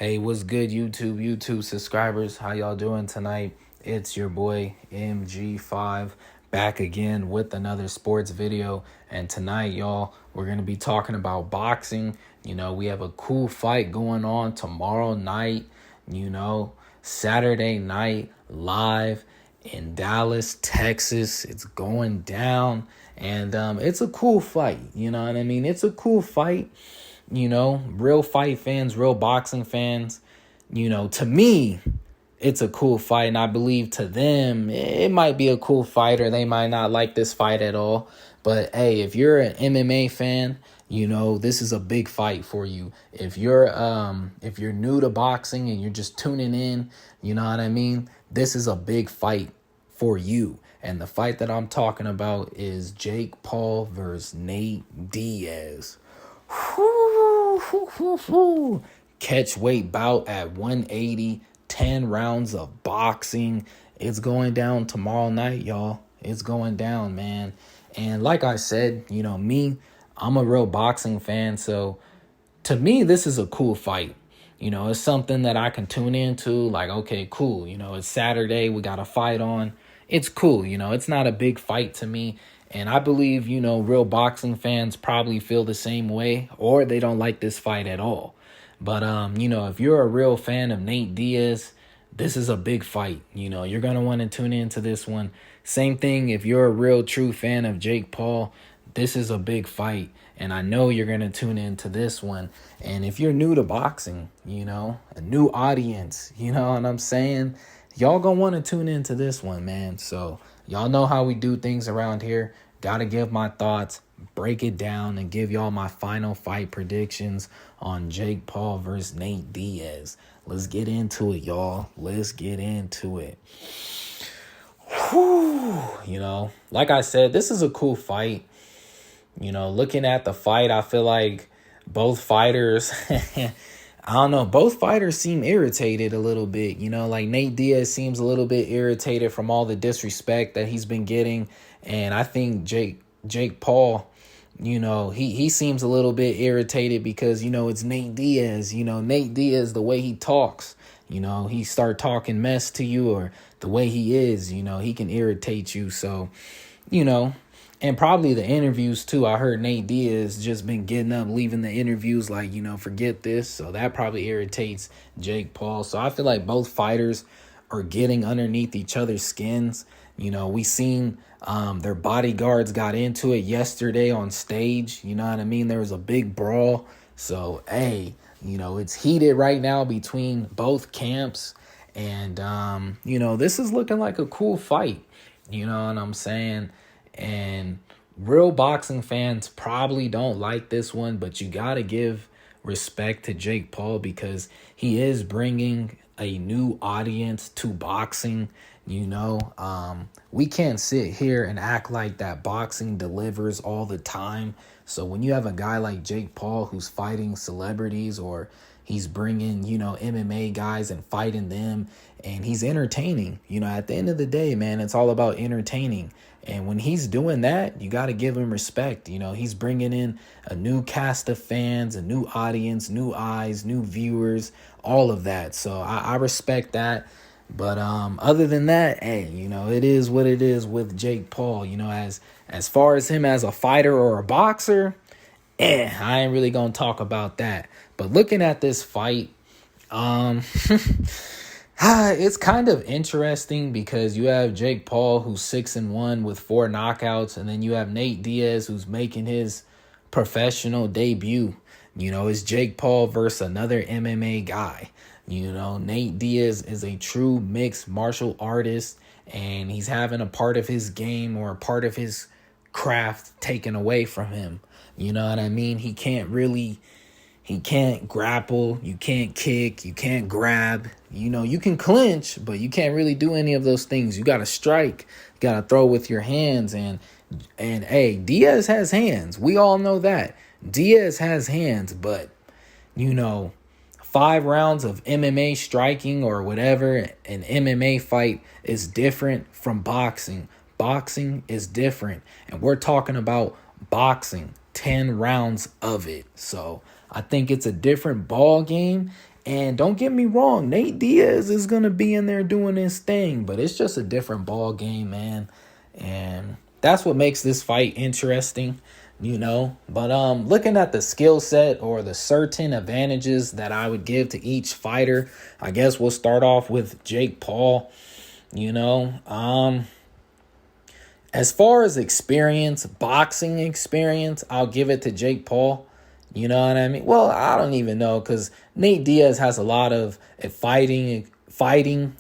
Hey, what's good, YouTube subscribers? How y'all doing tonight? It's your boy MG5 back again with another sports video. And tonight, y'all, we're going to be talking about boxing. We have a cool fight going on tomorrow night, Saturday night live in Dallas, Texas. It's going down. And it's a cool fight. You know what I mean? It's a cool fight. Real fight fans, real boxing fans, to me, it's a cool fight. And I believe to them, it might be a cool fight or they might not like this fight at all. But hey, if you're an MMA fan, this is a big fight for you. If you're new to boxing and you're just tuning in, you know what I mean? This is a big fight for you. And the fight that I'm talking about is Jake Paul versus Nate Diaz. Catch weight bout at 180, 10 rounds of boxing. It's going down tomorrow night, y'all. It's going down, man. And like I said, me, I'm a real boxing fan. So to me, this is a cool fight. It's something that I can tune into. Like, okay, cool. It's Saturday. We got a fight on. It's cool. It's not a big fight to me. And I believe, real boxing fans probably feel the same way, or they don't like this fight at all. But, if you're a real fan of Nate Diaz, this is a big fight. You're going to want to tune into this one. Same thing if you're a real true fan of Jake Paul, this is a big fight. And I know you're going to tune into this one. And if you're new to boxing, a new audience, you know what I'm saying? Y'all going to want to tune into this one, man. So y'all know how we do things around here. Got to give my thoughts, break it down, and give y'all my final fight predictions on Jake Paul versus Nate Diaz. Let's get into it, y'all. Let's get into it. Whew. Like I said, this is a cool fight. Looking at the fight, I feel like both fighters, I don't know, both fighters seem irritated a little bit. Like Nate Diaz seems a little bit irritated from all the disrespect that he's been getting. And I think Jake Paul, he seems a little bit irritated because, it's Nate Diaz. Nate Diaz, the way he talks, he start talking mess to you, or the way he is, he can irritate you. So, and probably the interviews too. I heard Nate Diaz just been getting up, leaving the interviews like, forget this. So that probably irritates Jake Paul. So I feel like both fighters are getting underneath each other's skins. We seen their bodyguards got into it yesterday on stage. You know what I mean? There was a big brawl. So, hey, it's heated right now between both camps. And, this is looking like a cool fight. You know what I'm saying? And real boxing fans probably don't like this one, but you got to give respect to Jake Paul because he is bringing a new audience to boxing. We can't sit here and act like that boxing delivers all the time. So when you have a guy like Jake Paul who's fighting celebrities, or he's bringing, MMA guys and fighting them, and he's entertaining, at the end of the day, man, it's all about entertaining. And when he's doing that, you got to give him respect. He's bringing in a new cast of fans, a new audience, new eyes, new viewers, all of that. So I respect that. But other than that, hey, it is what it is with Jake Paul. As far as him as a fighter or a boxer, I ain't really going to talk about that. But looking at this fight, it's kind of interesting because you have Jake Paul, who's 6-1 with 4 knockouts, and then you have Nate Diaz, who's making his professional debut. It's Jake Paul versus another MMA guy. Nate Diaz is a true mixed martial artist, and he's having a part of his game or a part of his craft taken away from him. You know what I mean? He can't grapple, you can't kick, you can't grab. You can clinch, but you can't really do any of those things. You got to strike, you got to throw with your hands. And hey, Diaz has hands. We all know that. Diaz has hands, but, 5 rounds of MMA striking or whatever, an MMA fight is different from boxing. Boxing is different. And we're talking about boxing, 10 rounds of it. So I think it's a different ball game. And don't get me wrong, Nate Diaz is going to be in there doing his thing, but it's just a different ball game, man. And that's what makes this fight interesting, you know. But looking at the skill set or the certain advantages that I would give to each fighter, I guess we'll start off with Jake Paul, you know. As far as experience, boxing experience, I'll give it to Jake Paul. You know what I mean? Well, I don't even know, because Nate Diaz has a lot of fighting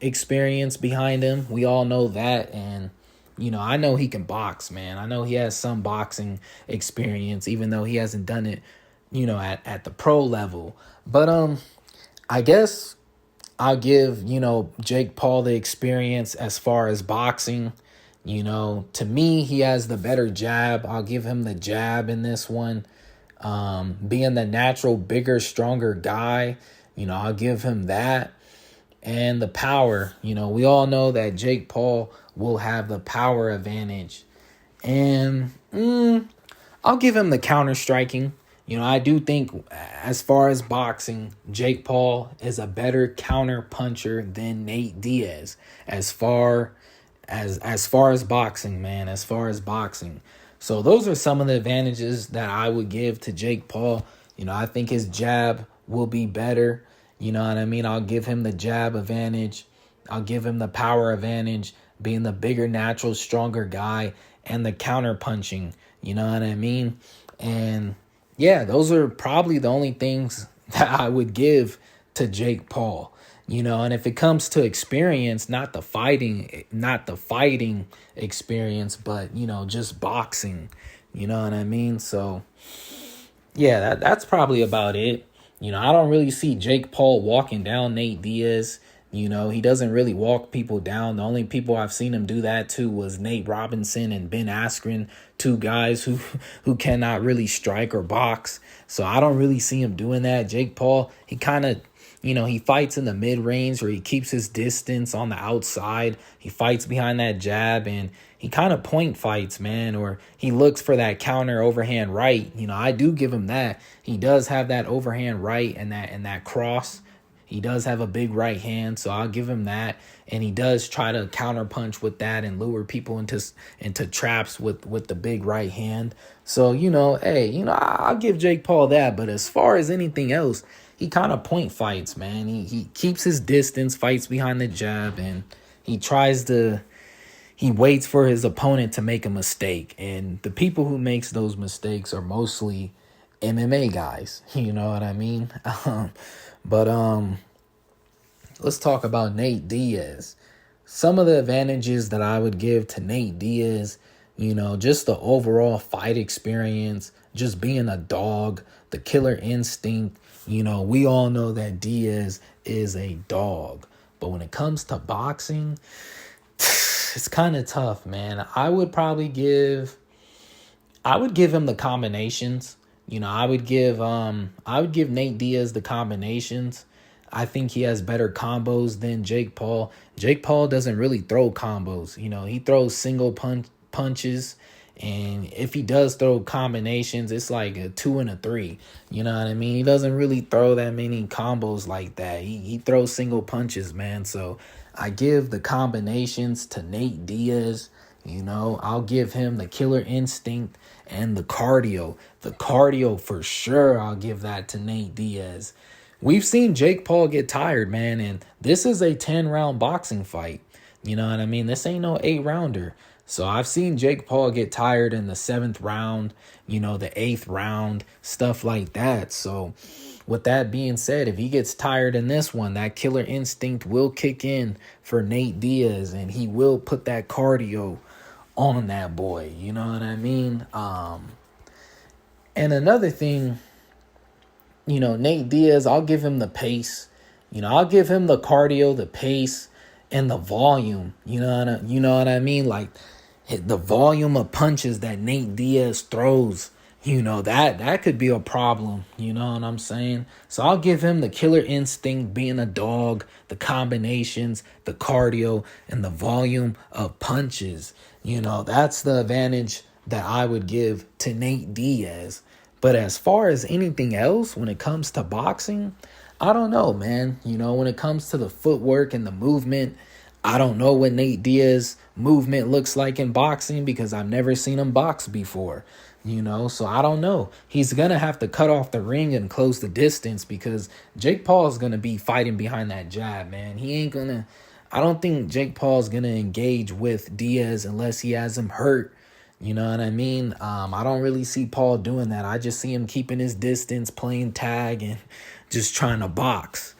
experience behind him. We all know that. And, you know, I know he can box, man. I know he has some boxing experience, even though he hasn't done it, you know, at the pro level. But I guess I'll give, you know, Jake Paul the experience as far as boxing. You know, to me, he has the better jab. I'll give him the jab in this one. Being the natural, bigger, stronger guy, you know, I'll give him that. And the power, you know, we all know that Jake Paul will have the power advantage. And I'll give him the counter striking. You know, I do think as far as boxing, Jake Paul is a better counter puncher than Nate Diaz. As far as boxing, man, as far as boxing. So those are some of the advantages that I would give to Jake Paul. You know, I think his jab will be better. You know what I mean? I'll give him the jab advantage. I'll give him the power advantage, being the bigger, natural, stronger guy, and the counter punching. You know what I mean? And yeah, those are probably the only things that I would give to Jake Paul. You know, and if it comes to experience, not the fighting experience, but, you know, just boxing, you know what I mean? So, yeah, that's probably about it. You know, I don't really see Jake Paul walking down Nate Diaz. You know, he doesn't really walk people down. The only people I've seen him do that to was Nate Robinson and Ben Askren, two guys who cannot really strike or box. So I don't really see him doing that. Jake Paul, he kind of, you know, he fights in the mid-range where he keeps his distance on the outside. He fights behind that jab, and he kind of point fights, man, or he looks for that counter overhand right. You know, I do give him that. He does have that overhand right and that cross. He does have a big right hand, so I'll give him that. And he does try to counter punch with that and lure people into traps with the big right hand. So, you know, hey, you know, I'll give Jake Paul that. But as far as anything else, he kind of point fights, man. He keeps his distance, fights behind the jab, and he waits for his opponent to make a mistake. And the people who makes those mistakes are mostly MMA guys. You know what I mean? But let's talk about Nate Diaz. Some of the advantages that I would give to Nate Diaz, you know, just the overall fight experience, just being a dog, the killer instinct. You know, we all know that Diaz is a dog. But when it comes to boxing, it's kind of tough, man. I would give him the combinations. You know, I would give Nate Diaz the combinations. I think he has better combos than Jake Paul. Jake Paul doesn't really throw combos. You know, he throws single punches. And if he does throw combinations, it's like a 2 and a 3. You know what I mean? He doesn't really throw that many combos like that. He throws single punches, man. So I give the combinations to Nate Diaz. You know, I'll give him the killer instinct and the cardio. The cardio for sure, I'll give that to Nate Diaz. We've seen Jake Paul get tired, man. And this is a 10-round boxing fight. You know what I mean? This ain't no 8-rounder. So I've seen Jake Paul get tired in the 7th round, you know, the 8th round, stuff like that. So with that being said, if he gets tired in this one, that killer instinct will kick in for Nate Diaz, and he will put that cardio on that boy. You know what I mean? And another thing, you know, Nate Diaz, I'll give him the pace. You know, I'll give him the cardio, the pace, and the volume. You know what I mean? Like the volume of punches that Nate Diaz throws, you know, that could be a problem. You know what I'm saying? So I'll give him the killer instinct, being a dog, the combinations, the cardio, and the volume of punches. You know, that's the advantage that I would give to Nate Diaz. But as far as anything else, when it comes to boxing, I don't know, man. When it comes to the footwork and the movement, I don't know what Nate Diaz movement looks like in boxing because I've never seen him box before. So I don't know. He's going to have to cut off the ring and close the distance because Jake Paul is going to be fighting behind that jab, man. He ain't going to, I don't think Jake Paul's going to engage with Diaz unless he has him hurt. You know what I mean? I don't really see Paul doing that. I just see him keeping his distance, playing tag, and just trying to box,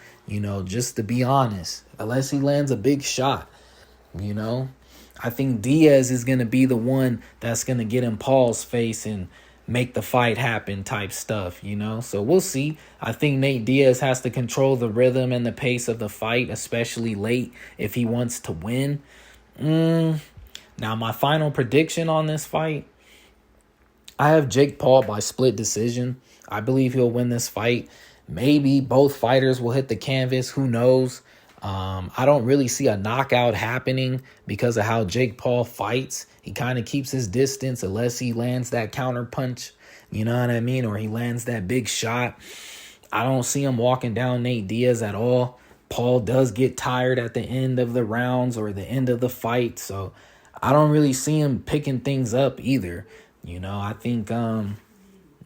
just to be honest, unless he lands a big shot, you know. I think Diaz is going to be the one that's going to get in Paul's face and make the fight happen type stuff, So we'll see. I think Nate Diaz has to control the rhythm and the pace of the fight, especially late if he wants to win. Now, my final prediction on this fight, I have Jake Paul by split decision. I believe he'll win this fight. Maybe both fighters will hit the canvas. Who knows? I don't really see a knockout happening because of how Jake Paul fights. He kind of keeps his distance unless he lands that counter punch, you know what I mean? Or he lands that big shot. I don't see him walking down Nate Diaz at all. Paul does get tired at the end of the rounds or the end of the fight. So I don't really see him picking things up either. I think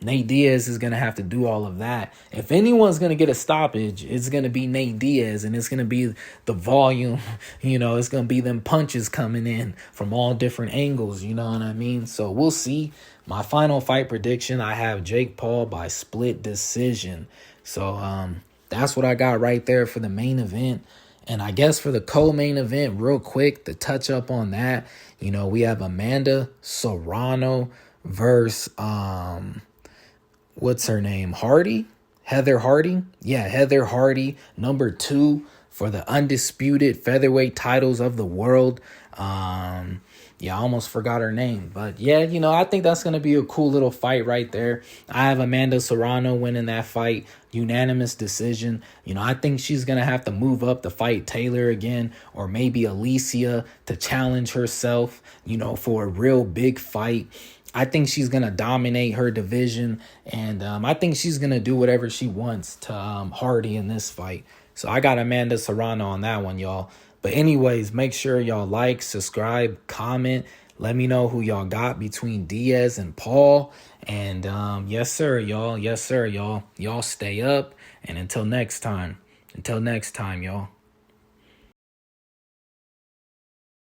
Nate Diaz is going to have to do all of that. If anyone's going to get a stoppage, it's going to be Nate Diaz, and it's going to be the volume. It's going to be them punches coming in from all different angles. You know what I mean? So we'll see. My final fight prediction, I have Jake Paul by split decision. So that's what I got right there for the main event. And I guess for the co-main event, real quick, to touch up on that, we have Amanda Serrano versus what's her name? Heather Hardy. Yeah, Heather Hardy, number 2 for the undisputed featherweight titles of the world. I almost forgot her name. But yeah, I think that's going to be a cool little fight right there. I have Amanda Serrano winning that fight. Unanimous decision. I think she's going to have to move up to fight Taylor again, or maybe Alicia to challenge herself, for a real big fight. I think she's going to dominate her division, and I think she's going to do whatever she wants to Hardy in this fight. So I got Amanda Serrano on that one, y'all. But anyways, make sure y'all like, subscribe, comment. Let me know who y'all got between Diaz and Paul. And yes, sir, y'all. Yes, sir, y'all. Y'all stay up. And until next time, y'all.